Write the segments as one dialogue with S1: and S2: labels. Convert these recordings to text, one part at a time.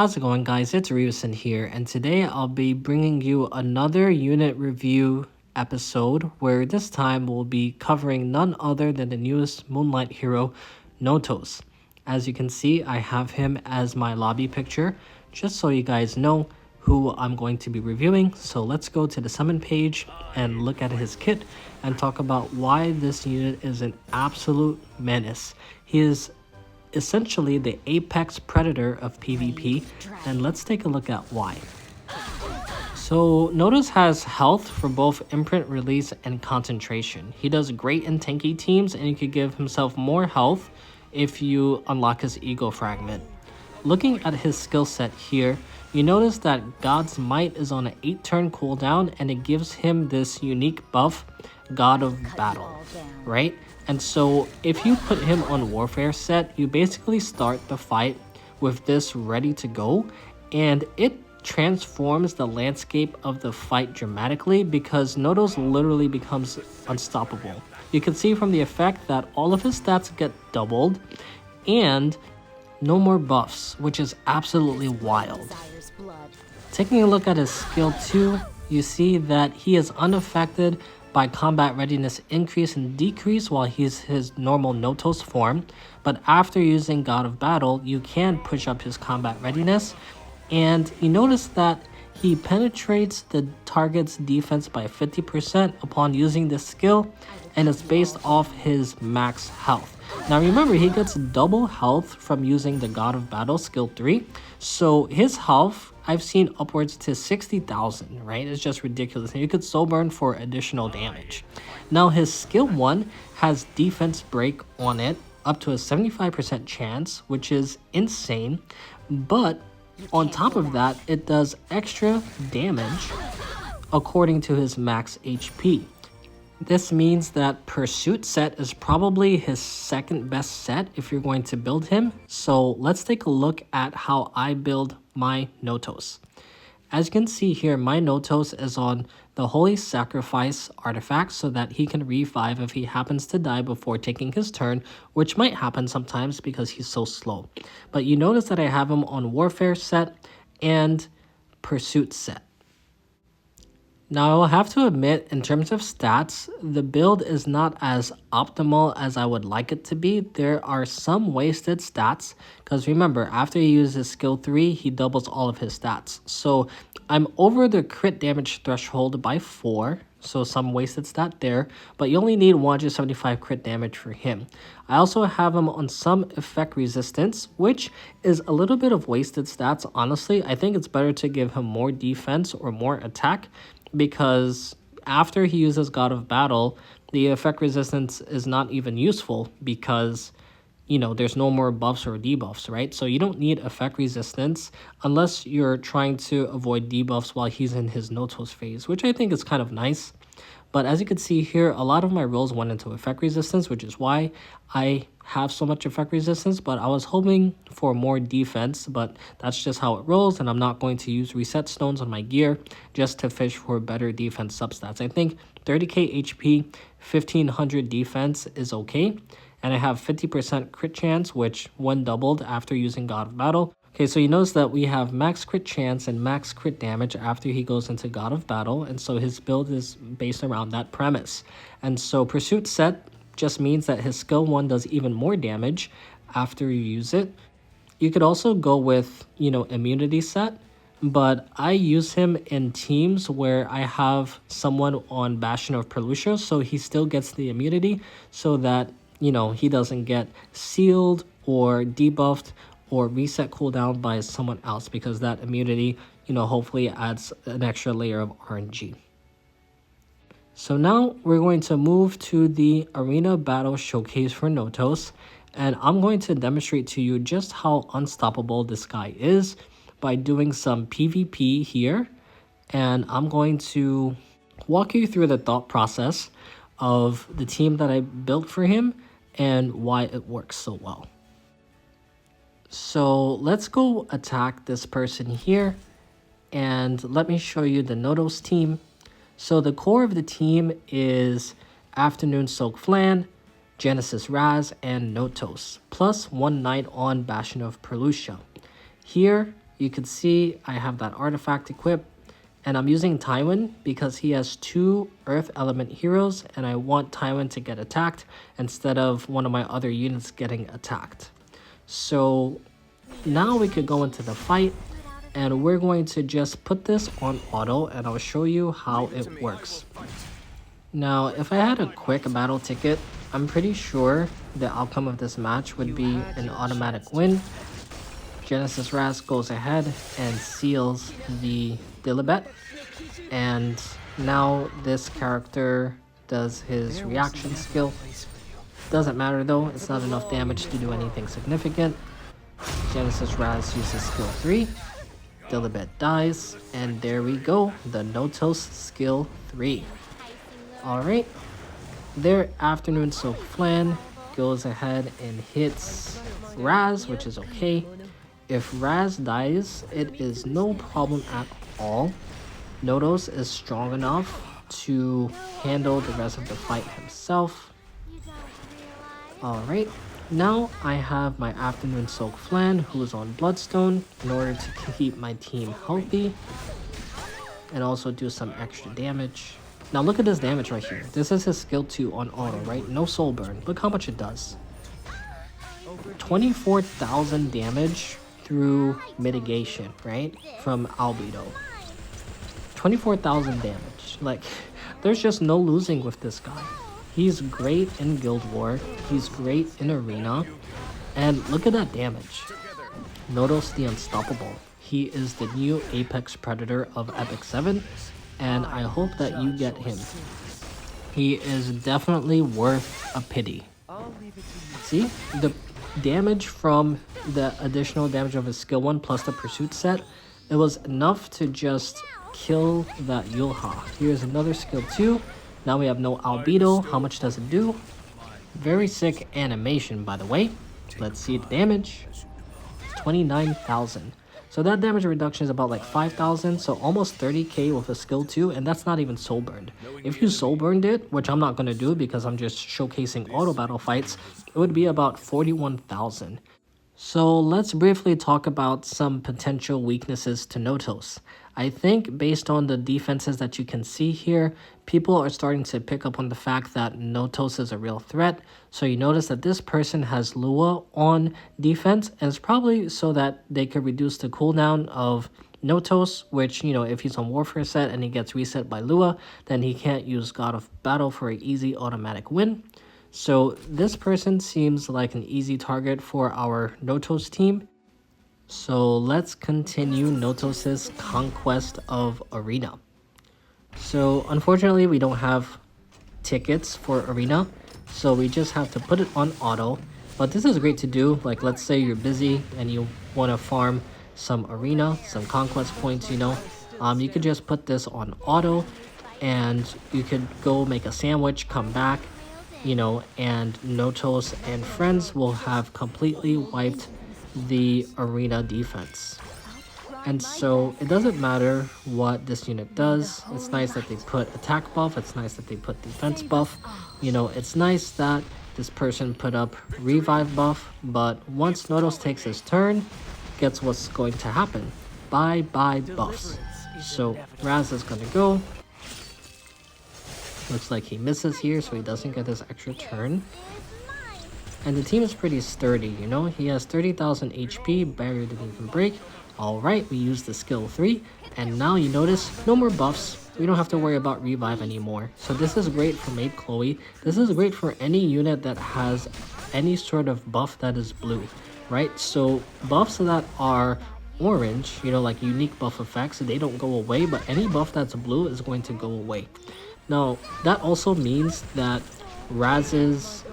S1: How's it going, guys? It's Ryusen here, and today I'll be bringing you another unit review episode where this time we'll be covering none other than the newest Moonlight hero, Notos. As you can see, I have him as my lobby picture, just so you guys know who I'm going to be reviewing. So let's go to the summon page and look at his kit and talk about why this unit is an absolute menace. He is essentially the apex predator of PvP, and let's take a look at why. So Notos has health for both imprint release and concentration. He does great in tanky teams, and he could give himself more health if you unlock his ego fragment. Looking at his skill set here, you notice that God's Might is on an 8-turn cooldown, and it gives him this unique buff, God of Battle, right? And so if you put him on Warfare set, you basically start the fight with this ready to go, and it transforms the landscape of the fight dramatically because Notos literally becomes unstoppable. You can see from the effect that all of his stats get doubled and no more buffs, which is absolutely wild. Taking a look at his skill 2, you see that he is unaffected by combat readiness increase and decrease while he's his normal Notos form, but after using God of Battle, you can push up his combat readiness, and you notice that he penetrates the target's defense by 50% upon using this skill, and it's based off his max health. Now remember, he gets double health from using the God of Battle skill 3, so his health I've seen upwards to 60,000, right? It's just ridiculous, and you could soul burn for additional damage. Now his skill 1 has defense break on it, up to a 75% chance, which is insane, but on top of that, it does extra damage according to his max HP. This means that Pursuit set is probably his second best set if you're going to build him. So let's take a look at how I build my Notos. As you can see here, my Notos is on the Holy Sacrifice artifact so that he can revive if he happens to die before taking his turn, which might happen sometimes because he's so slow. But you notice that I have him on Warfare set and Pursuit set. Now, I will have to admit, in terms of stats, the build is not as optimal as I would like it to be. There are some wasted stats, because remember, after he uses skill 3, he doubles all of his stats. So I'm over the crit damage threshold by 4, so some wasted stat there, but you only need 175 crit damage for him. I also have him on some effect resistance, which is a little bit of wasted stats, honestly. I think it's better to give him more defense or more attack, because after he uses God of Battle, the effect resistance is not even useful because, you know, there's no more buffs or debuffs, right? So you don't need effect resistance unless you're trying to avoid debuffs while he's in his Notos phase, which I think is kind of nice. But as you can see here, a lot of my rolls went into effect resistance, which is why I have so much effect resistance, but I was hoping for more defense, but that's just how it rolls, and I'm not going to use reset stones on my gear just to fish for better defense substats. I think 30k HP, 1500 defense is okay, and I have 50% crit chance, which when doubled after using God of Battle. Okay, so you notice that we have max crit chance and max crit damage after he goes into God of Battle, and so his build is based around that premise. And so Pursuit set just means that his skill 1 does even more damage after you use it. You could also go with, immunity set, but I use him in teams where I have someone on Bastion of Pelusia, so he still gets the immunity so that, he doesn't get sealed or debuffed or reset cooldown by someone else, because that immunity, hopefully adds an extra layer of RNG. So now we're going to move to the Arena Battle Showcase for Notos, and I'm going to demonstrate to you just how unstoppable this guy is by doing some PvP here, and I'm going to walk you through the thought process of the team that I built for him and why it works so well. So let's go attack this person here, and let me show you the Notos team. So the core of the team is Afternoon Soak Flan, Genesis Raz, and Notos, plus one Knight on Bastion of Pelusia. Here, you could see I have that artifact equipped. And I'm using Tywin because he has 2 Earth Element heroes, and I want Tywin to get attacked instead of one of my other units getting attacked. So now we could go into the fight, and we're going to just put this on auto, and I'll show you how it works. Now, if I had a quick battle ticket, I'm pretty sure the outcome of this match would be an automatic win. Genesis Raz goes ahead and seals the Dilibet, and now this character does his reaction skill. Doesn't matter though, it's not enough damage to do anything significant. Genesis Raz uses skill 3, Dilibet dies, and there we go, the Notos skill 3. Alright, their Afternoon Soak Flan goes ahead and hits Raz, which is okay. If Raz dies, it is no problem at all. Notos is strong enough to handle the rest of the fight himself. Alright, now I have my Afternoon Soak Flan, who is on Bloodstone, in order to keep my team healthy and also do some extra damage. Now look at this damage right here. This is his skill 2 on auto, right? No soul burn. Look how much it does. 24,000 damage through mitigation, right? From Albedo. 24,000 damage. Like, there's just no losing with this guy. He's great in Guild War. He's great in Arena. And look at that damage. Notos the Unstoppable. He is the new Apex Predator of Epic 7. And I hope that you get him. He is definitely worth a pity. See? The damage from the additional damage of his skill 1 plus the pursuit set, it was enough to just kill that Yulha. Here's another skill 2. Now we have no albedo. How much does it do? Very sick animation, by the way. Let's see the damage. 29,000. So that damage reduction is about like 5,000, so almost 30k with a skill 2, and that's not even soul burned. If you soul burned it, which I'm not going to do because I'm just showcasing auto battle fights, it would be about 41,000. So let's briefly talk about some potential weaknesses to Notos. I think based on the defenses that you can see here, people are starting to pick up on the fact that Notos is a real threat. So you notice that this person has Lua on defense, and it's probably so that they could reduce the cooldown of Notos, which, you know, if he's on Warfare set and he gets reset by Lua, then he can't use God of Battle for an easy automatic win. So this person seems like an easy target for our Notos team. So let's continue Notos' conquest of Arena. So unfortunately we don't have tickets for Arena, so we just have to put it on auto. But this is great to do, like let's say you're busy and you want to farm some Arena, some conquest points, you know. You could just put this on auto and you could go make a sandwich, come back, you know, and Notos and friends will have completely wiped the Arena defense. And so it doesn't matter what this unit does. It's nice that they put attack buff, it's nice that they put defense buff, you know, it's nice that this person put up revive buff, but once Notos takes his turn, guess what's going to happen? Bye bye buffs. So Raz is gonna go. Looks like he misses here, so he doesn't get his extra turn. And the team is pretty sturdy, you know? He has 30,000 HP, barrier didn't even break. Alright, we use the skill 3, and now you notice, no more buffs. We don't have to worry about revive anymore. So this is great for Maid Chloe. This is great for any unit that has any sort of buff that is blue, right? So buffs that are orange, you know, like unique buff effects, they don't go away, but any buff that's blue is going to go away. Now, that also means that Raz's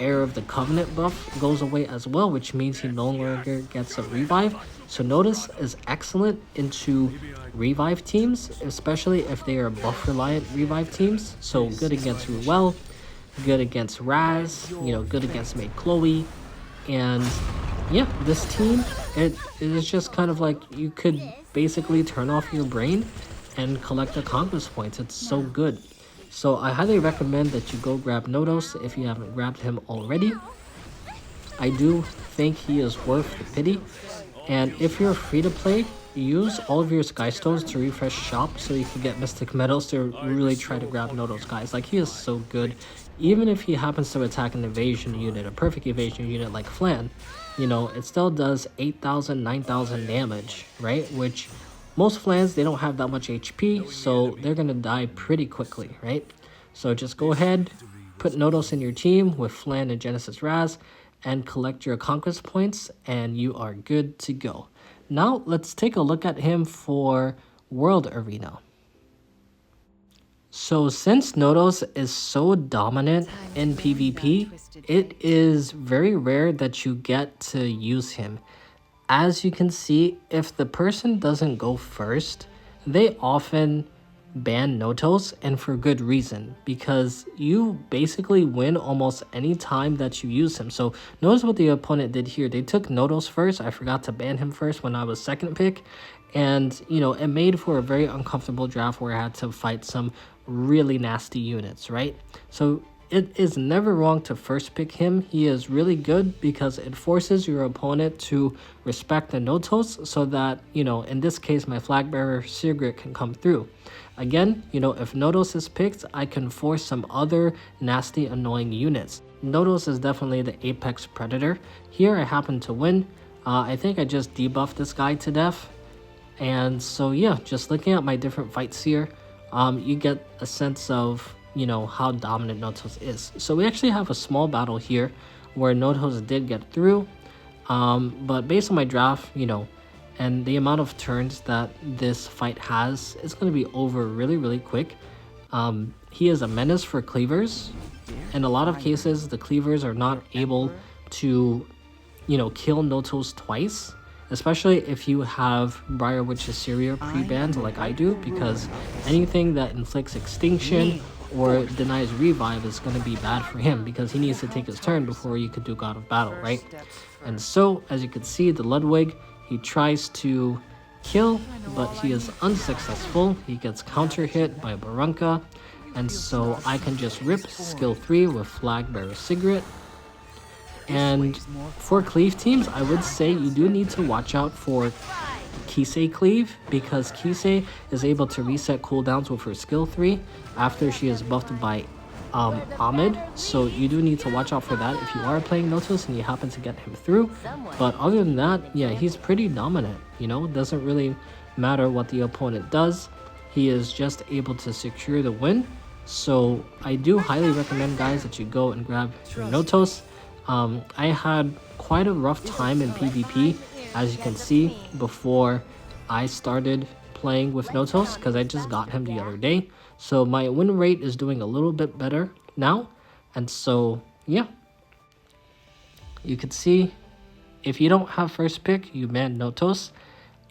S1: Heir of the Covenant buff goes away as well, which means he no longer gets a revive. So Notos is excellent into revive teams, especially if they are buff-reliant revive teams. So good against Ruel, good against Raz, you know, good against Maid Chloe. And yeah, this team, it is just kind of like you could basically turn off your brain and collect the conquest points. It's so good. So I highly recommend that you go grab Notos if you haven't grabbed him already. I do think he is worth the pity. And if you're free to play, use all of your sky stones to refresh shop so you can get mystic medals to really try to grab Notos, guys. Like, he is so good. Even if he happens to attack an evasion unit, a perfect evasion unit like Flan, you know, it still does 8,000, 9,000 damage, right? Which most Flans, they don't have that much HP, so they're gonna die pretty quickly, right? So just go ahead, put Notos in your team with Flan and Genesis Raz, and collect your conquest points, and you are good to go. Now let's take a look at him for World Arena. So since Notos is so dominant in PvP, it is very rare that you get to use him. As you can see, if the person doesn't go first, they often ban Notos, and for good reason, because you basically win almost any time that you use him. So notice what the opponent did here. They took Notos first. I forgot to ban him first when I was second pick, and you know, it made for a very uncomfortable draft where I had to fight some really nasty units, right? So it is never wrong to first pick him. He is really good because it forces your opponent to respect the Notos so that, you know, in this case, my flag bearer Sigrid can come through. Again, you know, if Notos is picked, I can force some other nasty, annoying units. Notos is definitely the apex predator. Here I happen to win. I think I just debuffed this guy to death. And so yeah, just looking at my different fights here, you get a sense of, you know, how dominant Notos is. So we actually have a small battle here where Notos did get through, but based on my draft, you know, and the amount of turns that this fight has, it's going to be over really quick. He is a menace for cleavers. In a lot of cases, the cleavers are not able to, you know, kill Notos twice, especially if you have Briar Witch Assyria pre-banned like I do, because anything that inflicts extinction or denies revive is going to be bad for him, because he needs to take his turn before you could do God of Battle, right? And so, as you can see, the Ludwig, he tries to kill, but he is unsuccessful. He gets counter hit by Barunka, and so I can just rip skill 3 with Flag Bearer Sigrid. And for cleave teams, I would say you do need to watch out for Kisei cleave, because Kisei is able to reset cooldowns with her skill 3 after she is buffed by Ahmed, so you do need to watch out for that if you are playing Notos and you happen to get him through. But other than that, yeah, he's pretty dominant, you know, doesn't really matter what the opponent does, he is just able to secure the win. So I do highly recommend, guys, that you go and grab your Notos. I had quite a rough time in PvP, as you can see, before I started playing with Notos, because I just got him the other day. So my win rate is doing a little bit better now. And so, yeah. You can see, if you don't have first pick, you ban Notos.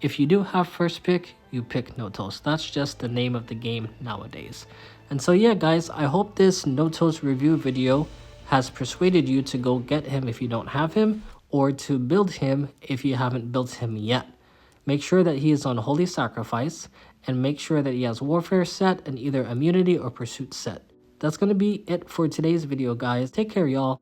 S1: If you do have first pick, you pick Notos. That's just the name of the game nowadays. And so, yeah, guys, I hope this Notos review video has persuaded you to go get him if you don't have him, or to build him if you haven't built him yet. Make sure that he is on Holy Sacrifice, and make sure that he has Warfare set and either Immunity or Pursuit set. That's going to be it for today's video, guys. Take care, y'all.